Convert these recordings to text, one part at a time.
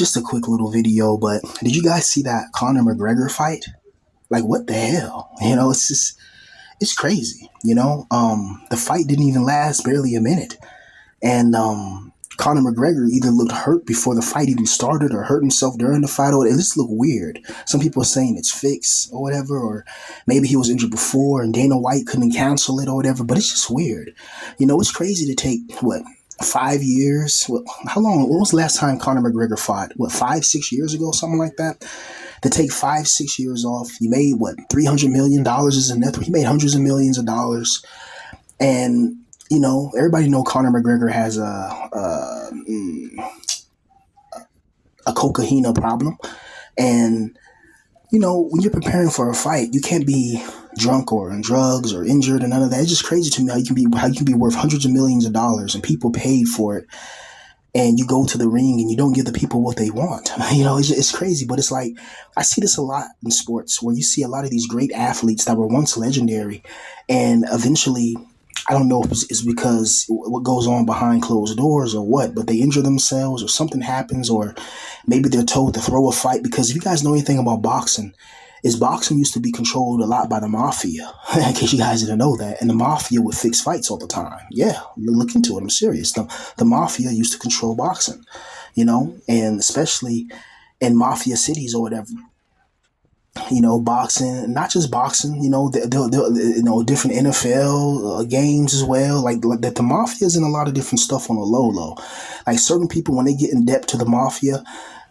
Just a quick little video, but did you guys see that Conor McGregor fight? Like, what the hell? It's just, it's crazy. The fight didn't even last barely a minute. And Conor McGregor either looked hurt before the fight even started or hurt himself during the fight, or it just looked weird. Some people are saying it's fixed or whatever, or maybe he was injured before and Dana White couldn't cancel it or whatever, but it's just weird. It's crazy to take, what, 5 years? How long? When was the last time Conor McGregor fought? What, 5, 6 years ago, something like that? To take 5, 6 years off, he made what, $300 million is a net. He made hundreds of millions of dollars, and everybody know Conor McGregor has a cocaine problem, and when you're preparing for a fight, you can't be drunk or on drugs or injured and none of that. It's just crazy to me how you can be worth hundreds of millions of dollars and people paid for it, and you go to the ring and you don't give the people what they want. It's crazy, but it's like I see this a lot in sports where you see a lot of these great athletes that were once legendary, and eventually, I don't know if it's because what goes on behind closed doors or what, but they injure themselves or something happens, or maybe they're told to throw a fight. Because if you guys know anything about boxing, is boxing used to be controlled a lot by the mafia, in case you guys didn't know that. And the mafia would fix fights all the time. Yeah, look into it. I'm serious. The mafia used to control boxing, and especially in mafia cities or whatever. Boxing, not just boxing, different NFL games as well. Like that, the mafia is in a lot of different stuff on the low. Like certain people, when they get in debt to the mafia,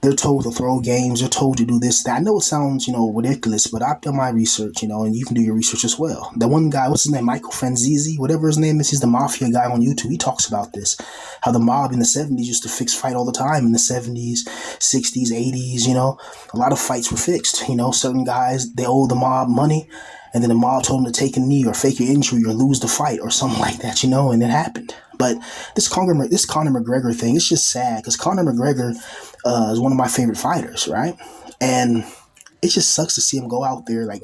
they're told to throw games. They're told to do this, that. I know it sounds, ridiculous, but I've done my research, and you can do your research as well. That one guy, what's his name? Michael Franzese, whatever his name is. He's the mafia guy on YouTube. He talks about this, how the mob in the 70s used to fix fight all the time in the 70s, 60s, 80s, a lot of fights were fixed. Certain guys, they owe the mob money, and then the mob told them to take a knee or fake your injury or lose the fight or something like that, and it happened. But this Conor McGregor thing, it's just sad because Conor McGregor is one of my favorite fighters, right? And it just sucks to see him go out there like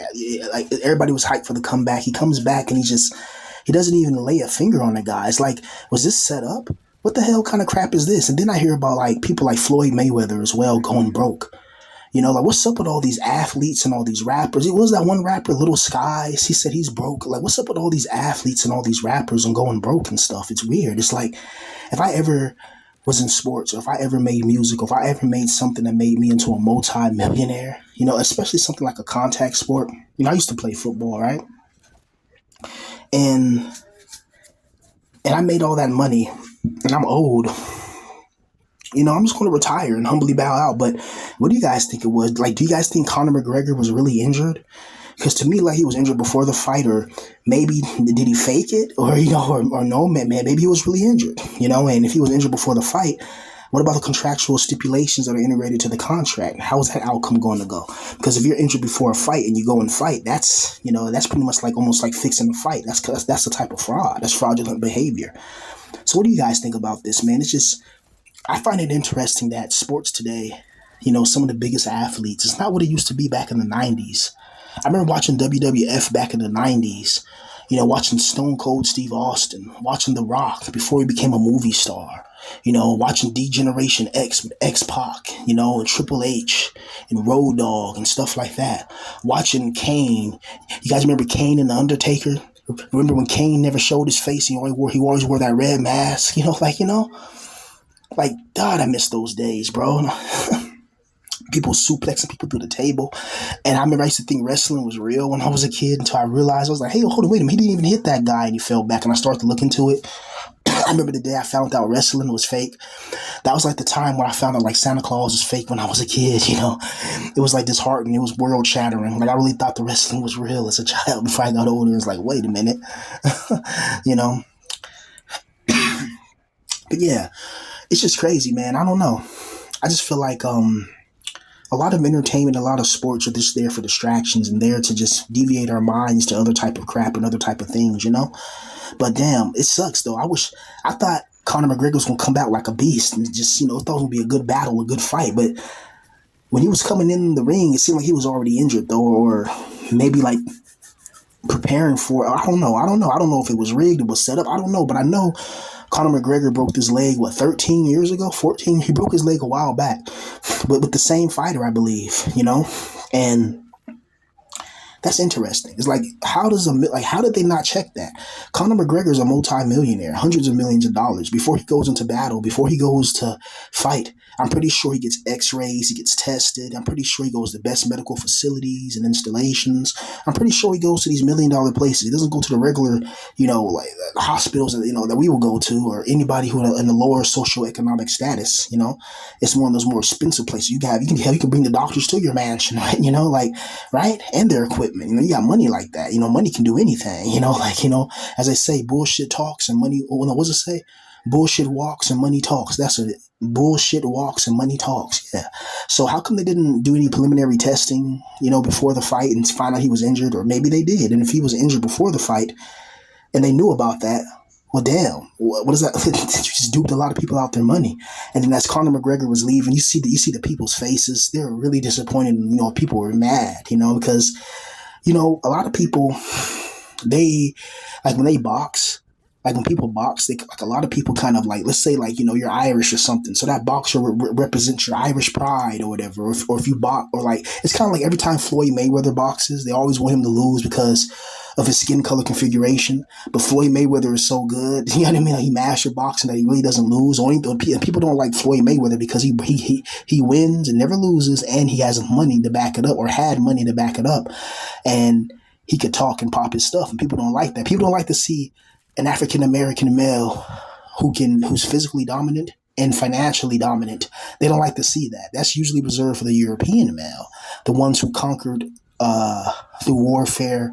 everybody was hyped for the comeback. He comes back and he doesn't even lay a finger on the guy. It's like, was this set up? What the hell kind of crap is this? And then I hear about like people like Floyd Mayweather as well going broke. What's up with all these athletes and all these rappers? It was that one rapper, Little Skies. He said he's broke. Like, what's up with all these athletes and all these rappers and going broke and stuff? It's weird. It's like, if I ever was in sports, or if I ever made music, or if I ever made something that made me into a multi-millionaire, especially something like a contact sport. I used to play football, right? And I made all that money, and I'm old. I'm just going to retire and humbly bow out. But what do you guys think it was? Like, do you guys think Conor McGregor was really injured? Because to me, like, he was injured before the fight, or maybe did he fake it? Or, or no, man, maybe he was really injured, and if he was injured before the fight, what about the contractual stipulations that are integrated to the contract? How is that outcome going to go? Because if you're injured before a fight and you go and fight, that's pretty much like almost like fixing the fight. That's the type of fraud. That's fraudulent behavior. So what do you guys think about this, man? It's just, I find it interesting that sports today, some of the biggest athletes, it's not what it used to be back in the 90s. I remember watching WWF back in the 90s, watching Stone Cold Steve Austin, watching The Rock before he became a movie star, watching D-Generation X with X-Pac, and Triple H and Road Dogg and stuff like that. Watching Kane. You guys remember Kane and The Undertaker? Remember when Kane never showed his face? He always wore that red mask, Like, God, I miss those days, bro. People suplexing people through the table. And I remember I used to think wrestling was real when I was a kid until I realized, I was like, hey, hold on, wait a minute. He didn't even hit that guy and he fell back. And I started to look into it. I remember the day I found out wrestling was fake. That was like the time when I found out like Santa Claus was fake when I was a kid, It was like disheartening. It was world shattering. Like, I really thought the wrestling was real as a child before I got older. It was like, wait a minute. But yeah. It's just crazy, man. I don't know. I just feel like a lot of entertainment, a lot of sports are just there for distractions and there to just deviate our minds to other type of crap and other type of things, But damn, it sucks though. I thought Conor McGregor was gonna come back like a beast and just, thought it would be a good battle, a good fight. But when he was coming in the ring, it seemed like he was already injured though, or maybe like preparing for it. I don't know. I don't know if it was rigged, it was set up. I don't know, but I know Conor McGregor broke his leg, 13 years ago? 14? He broke his leg a while back with the same fighter, I believe, and that's interesting. It's like, how did they not check that? Conor McGregor is a multi-millionaire, hundreds of millions of dollars. Before he goes into battle, before he goes to fight, I'm pretty sure he gets X-rays, he gets tested. I'm pretty sure he goes to the best medical facilities and installations. I'm pretty sure he goes to these $1 million places. He doesn't go to the regular, like hospitals that that we will go to, or anybody who in the lower socioeconomic status. It's one of those more expensive places. You can bring the doctors to your mansion, right? Right, and their equipment. You got money like that. Money can do anything. As I say, bullshit talks and money. What does it say? Bullshit walks and money talks. That's what it. Bullshit walks and money talks. Yeah. So how come they didn't do any preliminary testing, before the fight and find out he was injured? Or maybe they did. And if he was injured before the fight and they knew about that, well, damn, what is that? You just duped a lot of people out their money. And then as Conor McGregor was leaving, you see the people's faces. They were really disappointed. People were mad, because, a lot of people, they, like when they box, like when people box, like a lot of people kind of like, let's say like, you're Irish or something. So that boxer represents your Irish pride or whatever. Or if you box, or like, it's kind of like every time Floyd Mayweather boxes, they always want him to lose because of his skin color configuration. But Floyd Mayweather is so good, you know what I mean? Like he mastered boxing that he really doesn't lose. People don't like Floyd Mayweather because he wins and never loses, and he has money to back it up, or had money to back it up. And he could talk and pop his stuff, and people don't like that. People don't like to see an African American male who's physically dominant and financially dominant. They don't like to see that. That's usually reserved for the European male, the ones who conquered through warfare,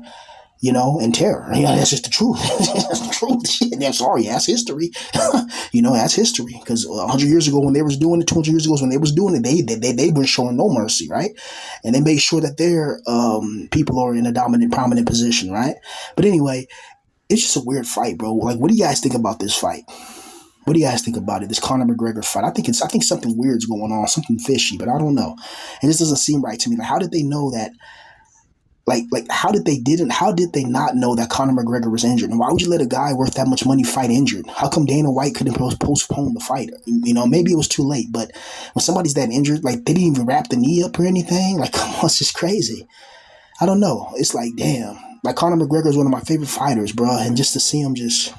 and terror. That's just the truth. That's the truth. I'm sorry, that's history. That's history. Because 100 years ago when they was doing it, 200 years ago when they was doing it, they were showing no mercy, right? And they made sure that their people are in a dominant, prominent position, right? But anyway, it's just a weird fight, bro. Like, what do you guys think about this fight? What do you guys think about it? This Conor McGregor fight. I think something weird's going on, something fishy, but I don't know. And this doesn't seem right to me. Like, how did they know that? How did they not know that Conor McGregor was injured? And why would you let a guy worth that much money fight injured? How come Dana White couldn't postpone the fight? Maybe it was too late, but when somebody's that injured, like they didn't even wrap the knee up or anything. Like, come on, it's just crazy. I don't know. It's like, damn. Like, Conor McGregor is one of my favorite fighters, bro. And just to see him just,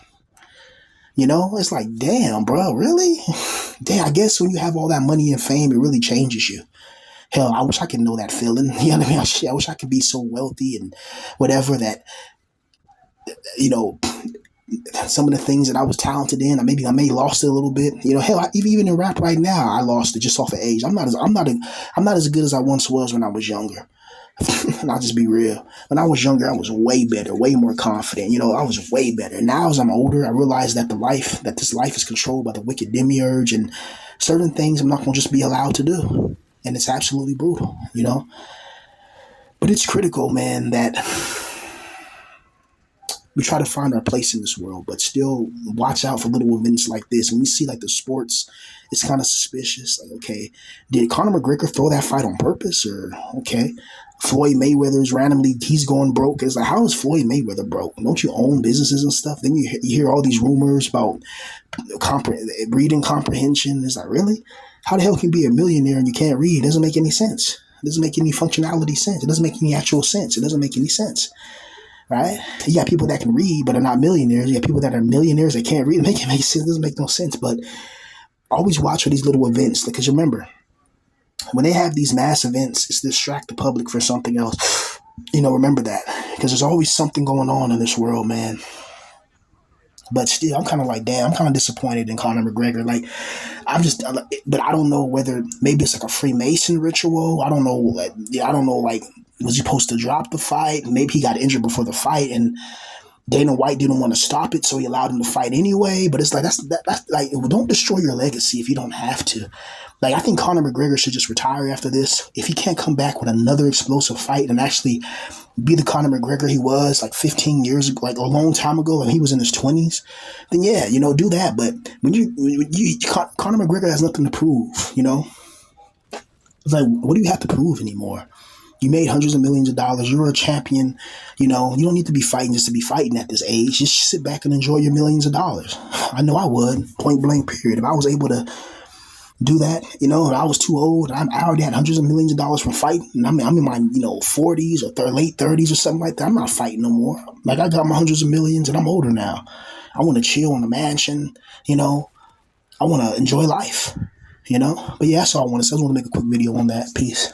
it's like, damn, bro, really? Damn, I guess when you have all that money and fame, it really changes you. Hell, I wish I could know that feeling. You know what I mean? I wish I could be so wealthy and whatever that, some of the things that I was talented in, I may lost it a little bit. Hell, even in rap right now, I lost it just off of age. I'm not as good as I once was when I was younger. And I'll just be real. When I was younger, I was way better, way more confident. I was way better. Now, as I'm older, I realize that this life is controlled by the wicked demiurge, and certain things I'm not going to just be allowed to do. And it's absolutely brutal, But it's critical, man, that we try to find our place in this world, but still watch out for little events like this. When you see like the sports, it's kind of suspicious. Like, okay, did Conor McGregor throw that fight on purpose? Or, okay, Floyd Mayweather's randomly, he's going broke. It's like, how is Floyd Mayweather broke? Don't you own businesses and stuff? Then you hear all these rumors about reading comprehension. It's like, really? How the hell can you be a millionaire and you can't read? It doesn't make any sense. It doesn't make any functionality sense. It doesn't make any actual sense. It doesn't make any sense. Right? You got people that can read but are not millionaires. You got people that are millionaires that can't read. It sense. It doesn't make no sense. But always watch for these little events, because remember, when they have these mass events, it's to distract the public for something else. Remember that, because there's always something going on in this world, man. But still, I'm kind of like, damn, I'm kind of disappointed in Conor McGregor. Like, but I don't know whether maybe it's like a Freemason ritual. I don't know. Like, was he supposed to drop the fight? Maybe he got injured before the fight, and Dana White didn't want to stop it, so he allowed him to fight anyway. But it's like, that's like, don't destroy your legacy if you don't have to. Like, I think Conor McGregor should just retire after this. If he can't come back with another explosive fight and actually be the Conor McGregor he was like 15 years ago, like a long time ago, when he was in his 20s, then yeah, do that. But when Conor McGregor has nothing to prove, It's like, what do you have to prove anymore? You made hundreds of millions of dollars. You're a champion. You don't need to be fighting just to be fighting at this age. Just sit back and enjoy your millions of dollars. I know I would, point blank period. If I was able to do that. I was too old. I already had hundreds of millions of dollars from fighting. And I'm in my 40s or late 30s or something like that. I'm not fighting no more. Like I got my hundreds of millions and I'm older now. I want to chill in the mansion. I want to enjoy life. But yeah, that's all I want to say. I just want to make a quick video on that. Peace.